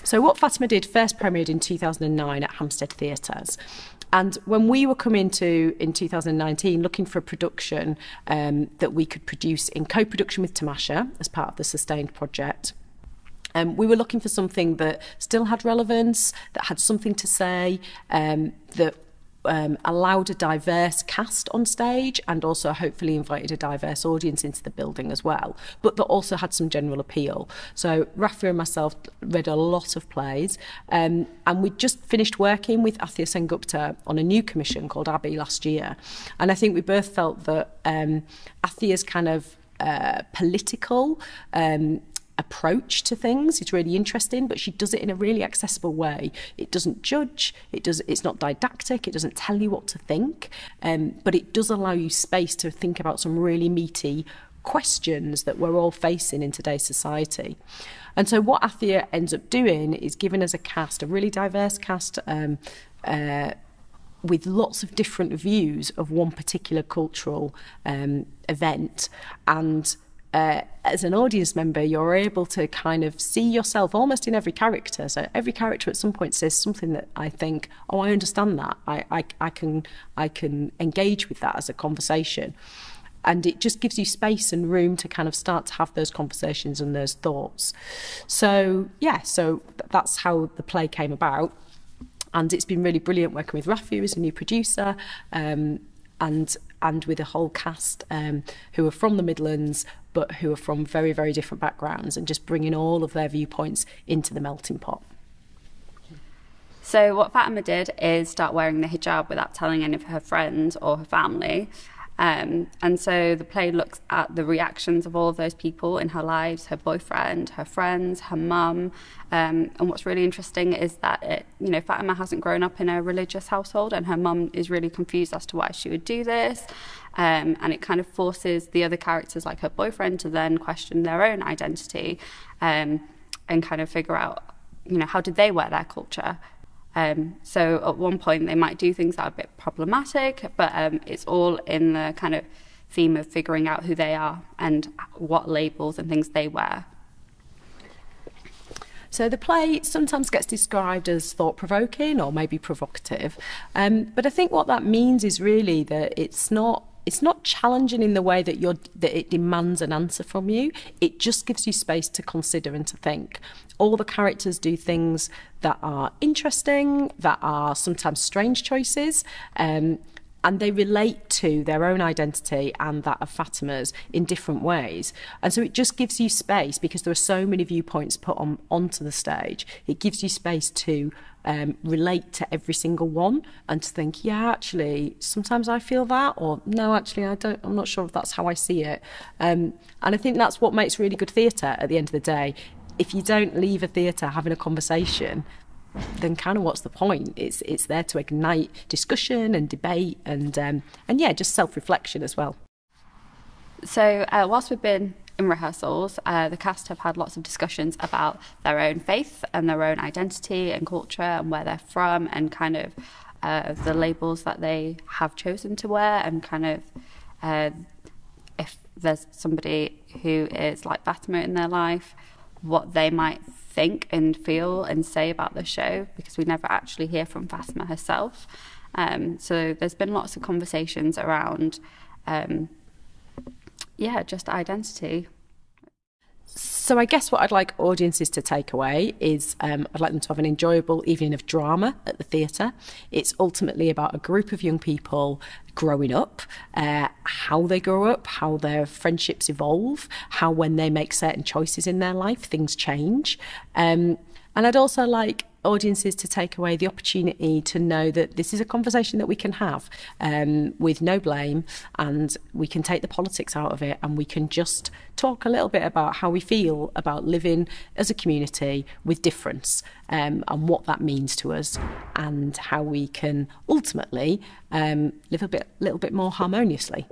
So What Fatima Did first premiered in 2009 at Hampstead Theatres. And when we were coming to, in 2019, looking for a production that we could produce in co-production with Tamasha as part of the Sustained project, we were looking for something that still had relevance, that had something to say, that allowed a diverse cast on stage and also hopefully invited a diverse audience into the building as well, but that also had some general appeal. So Rafia and myself read a lot of plays, and we'd just finished working with Atiha Sen Gupta on a new commission called Abby last year. And I think we both felt that Athia's kind of political approach to things is really interesting, but she does it in a really accessible way. It doesn't judge, it's not didactic, it doesn't tell you what to think, but it does allow you space to think about some really meaty questions that we're all facing in today's society. And so what Atiha ends up doing is giving us a cast, a really diverse cast, with lots of different views of one particular cultural event. And as an audience member, you're able to kind of see yourself almost in every character. So every character at some point says something that I think, oh, I understand that. I can engage with that as a conversation. And it just gives you space and room to kind of start to have those conversations and those thoughts. So, yeah, so that's how the play came about. And it's been really brilliant working with Rafia as a new producer, and with a whole cast who are from the Midlands, but who are from very, very different backgrounds, and just bringing all of their viewpoints into the melting pot. So what Fatima did is start wearing the hijab without telling any of her friends or her family. And so the play looks at the reactions of all of those people in her lives, her boyfriend, her friends, her mum. And what's really interesting is that Fatima hasn't grown up in a religious household, and her mum is really confused as to why she would do this. And it kind of forces the other characters, like her boyfriend, to then question their own identity, and kind of figure out, how did they wear their culture? So at one point they might do things that are a bit problematic, but it's all in the kind of theme of figuring out who they are and what labels and things they wear. So the play sometimes gets described as thought-provoking or maybe provocative, but I think what that means is really that it's not challenging in the way that it demands an answer from you. It just gives you space to consider and to think. All the characters do things that are interesting, that are sometimes strange choices, and they relate to their own identity and that of Fatima's in different ways. And so it just gives you space, because there are so many viewpoints put onto the stage. It gives you space to relate to every single one and to think, yeah, actually, sometimes I feel that, or no, actually, I'm not sure if that's how I see it. And I think that's what makes really good theatre at the end of the day. If you don't leave a theatre having a conversation, then kind of what's the point? It's there to ignite discussion and debate and yeah, just self-reflection as well. So whilst we've been in rehearsals, the cast have had lots of discussions about their own faith and their own identity and culture and where they're from, and kind of the labels that they have chosen to wear, and kind of if there's somebody who is like Fatima in their life, what they might think and feel and say about the show, because we never actually hear from Fatima herself. So there's been lots of conversations around just identity. So I guess what I'd like audiences to take away is I'd like them to have an enjoyable evening of drama at the theatre. It's ultimately about a group of young people growing up, how they grow up, how their friendships evolve, how when they make certain choices in their life, things change. And I'd also like audiences to take away the opportunity to know that this is a conversation that we can have with no blame, and we can take the politics out of it, and we can just talk a little bit about how we feel about living as a community with difference, and what that means to us, and how we can ultimately live a little bit more harmoniously.